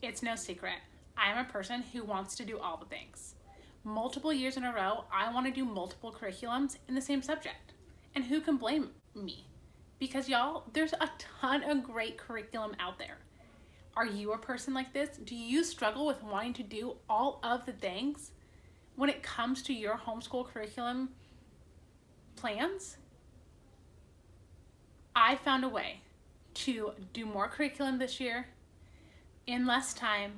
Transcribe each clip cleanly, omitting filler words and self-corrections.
It's no secret. I'm a person who wants to do all the things. Multiple years in a row, I want to do multiple curriculums in the same subject. And who can blame me? Because y'all, there's a ton of great curriculum out there. Are you a person like this? Do you struggle with wanting to do all of the things when it comes to your homeschool curriculum plans? I found a way to do more curriculum this year in less time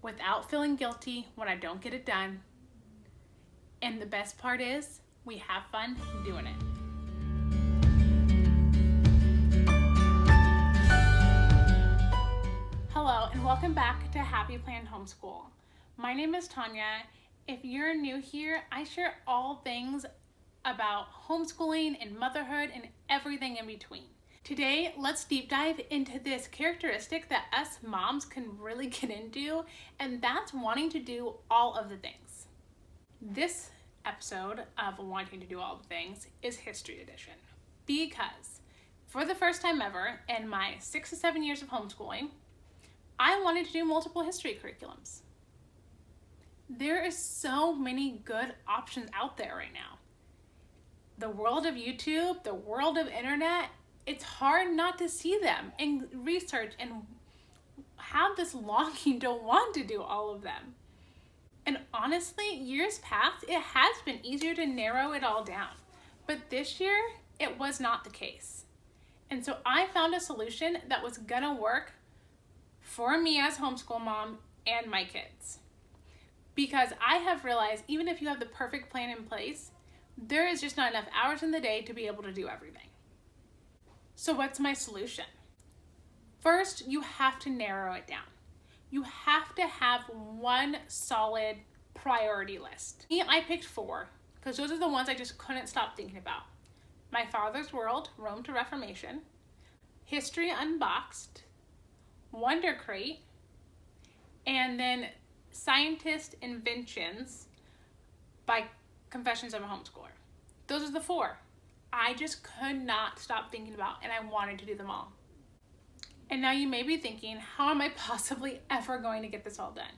without feeling guilty when I don't get it done. And the best part is we have fun doing it. Hello and welcome back to Happy Planned Homeschool. My name is Tanya. If you're new here, I share all things about homeschooling and motherhood and everything in between. Today, let's deep dive into this characteristic that us moms can really get into, and that's wanting to do all of the things. This episode of Wanting to Do All the Things is History Edition, because for the first time ever in my 6 to 7 years of homeschooling, I wanted to do multiple history curriculums. There is so many good options out there right now. The world of YouTube, the world of internet, it's hard not to see them and research and have this longing to want to do all of them. And honestly, years past, it has been easier to narrow it all down. But this year, it was not the case. And so I found a solution that was gonna work for me as homeschool mom and my kids. Because I have realized even if you have the perfect plan in place, there is just not enough hours in the day to be able to do everything. So what's my solution? First, you have to narrow it down. You have to have one solid priority list. Me, I picked 4 because those are the ones I just couldn't stop thinking about. My Father's World, Rome to Reformation, History Unboxed, Wonder Crate, and then Scientist Inventions by Confessions of a Homeschooler. Those are the 4 I just could not stop thinking about, and I wanted to do them all. And now you may be thinking, how am I possibly ever going to get this all done?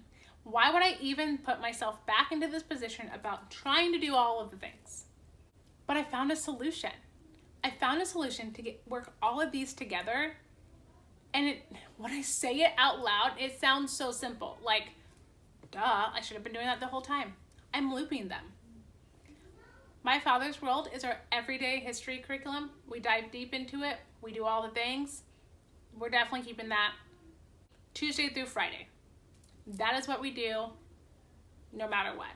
Why would I even put myself back into this position about trying to do all of the things? But I found a solution. I found a solution to work all of these together. And when I say it out loud, it sounds so simple. Like, duh, I should have been doing that the whole time. I'm looping them. My Father's World is our everyday history curriculum. We dive deep into it. We do all the things. We're definitely keeping that Tuesday through Friday. That is what we do no matter what.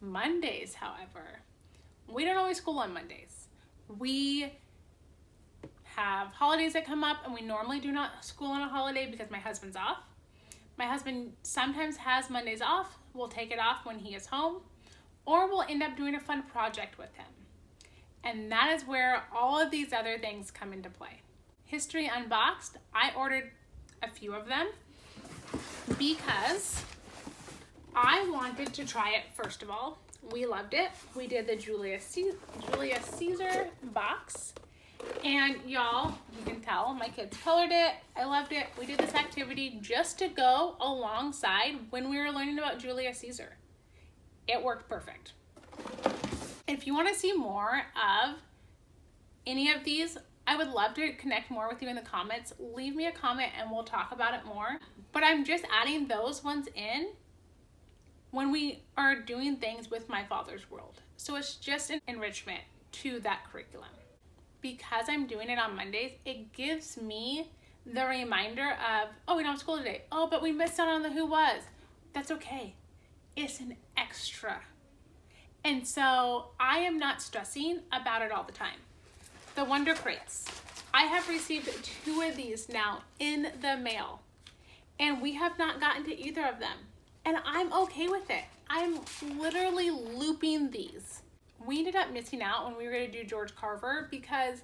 Mondays, however, we don't always school on Mondays. We have holidays that come up, and we normally do not school on a holiday because my husband's off. My husband sometimes has Mondays off. We'll take it off when he is home, or we'll end up doing a fun project with him. And that is where all of these other things come into play. History Unboxed, I ordered a few of them because I wanted to try it first of all. We loved it. We did the Julius Caesar box. And y'all, you can tell my kids colored it. I loved it. We did this activity just to go alongside when we were learning about Julius Caesar. It worked perfect. If you want to see more of any of these, I would love to connect more with you in the comments. Leave me a comment and we'll talk about it more. But I'm just adding those ones in when we are doing things with My Father's World. So it's just an enrichment to that curriculum. Because I'm doing it on Mondays, it gives me the reminder of, oh, we don't have school today. Oh, but we missed out on the Who Was. That's okay. It's an extra. And so I am not stressing about it all the time. The Wonder Crates. I have received 2 of these now in the mail, and we have not gotten to either of them. And I'm okay with it. I'm literally looping these. We ended up missing out when we were going to do George Carver because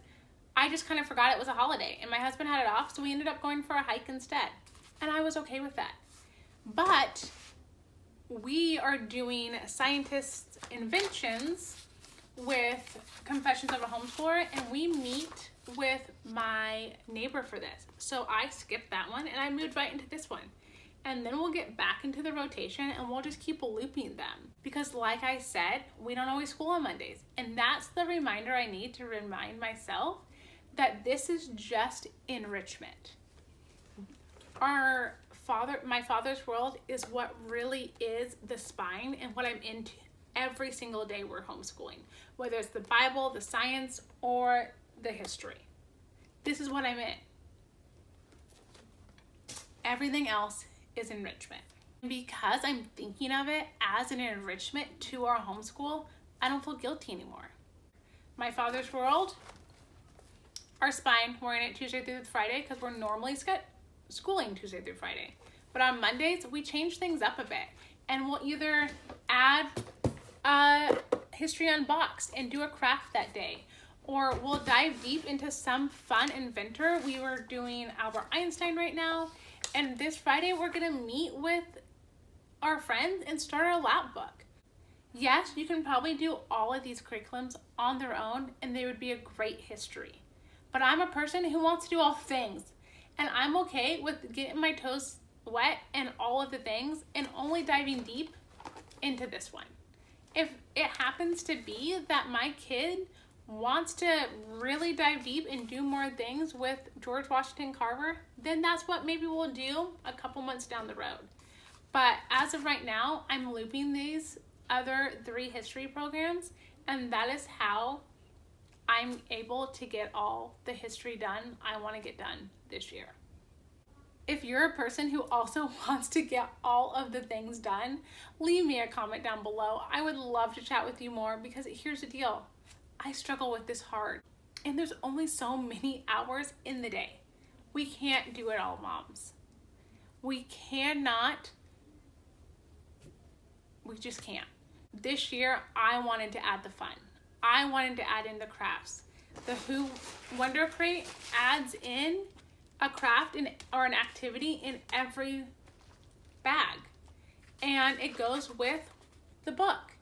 I just kind of forgot it was a holiday, and my husband had it off, so we ended up going for a hike instead. And I was okay with that. But we are doing Scientist Inventions with Confessions of a Homeschooler, and we with my neighbor for this. So I skipped that one and I moved right into this one and then we'll get back into the rotation and we'll just keep looping them. Because like I said, we don't always school on Mondays. And that's the reminder I need to remind myself that this is just enrichment. My Father's World is what really is the spine and what I'm into every single day we're homeschooling. Whether it's the Bible, the science, or the history. This is what I'm in. Everything else is enrichment. Because I'm thinking of it as an enrichment to our homeschool, I don't feel guilty anymore. My Father's World, our spine, we're in it Tuesday through Friday because we're normally schooling Tuesday through Friday. But on Mondays, we change things up a bit. And we'll either add History Unboxed and do a craft that day. Or we'll dive deep into some fun inventor. We were doing Albert Einstein right now. And this Friday, we're going to meet with our friends and start our lab book. Yes, you can probably do all of these curriculums on their own and they would be a great history. But I'm a person who wants to do all things. And I'm okay with getting my toes wet and all of the things and only diving deep into this one. If it happens to be that my kid wants to really dive deep and do more things with George Washington Carver, then that's what maybe we'll do a couple months down the road. But as of right now, I'm looping these other 3 history programs, and that is how I'm able to get all the history done I want to get done this year. If you're a person who also wants to get all of the things done, leave me a comment down below. I would love to chat with you more because here's the deal. I struggle with this hard, and there's only so many hours in the day. We can't do it all, moms. We just can't. This year, I wanted to add the fun. I wanted to add in the crafts. The Who Wonder Crate adds in a craft or an activity in every bag, and it goes with the book.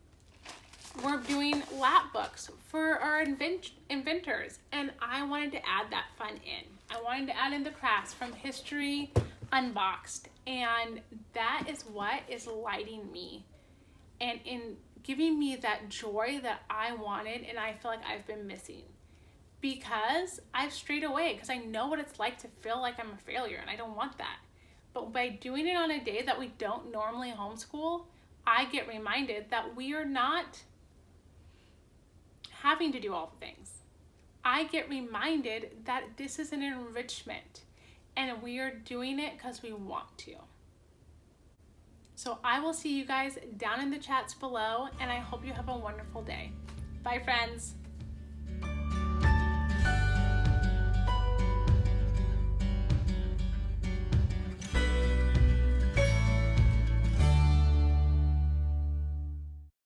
We're doing lap books for our inventors, and I wanted to add that fun in. I wanted to add in the crafts from History Unboxed, and that is what is lighting me and in giving me that joy that I wanted and I feel like I've been missing. Because I've strayed away, because I know what it's like to feel like I'm a failure, and I don't want that. But by doing it on a day that we don't normally homeschool, I get reminded that we are not having to do all the things. I get reminded that this is an enrichment, and we are doing it because we want to. So I will see you guys down in the chats below, and I hope you have a wonderful day. Bye, friends.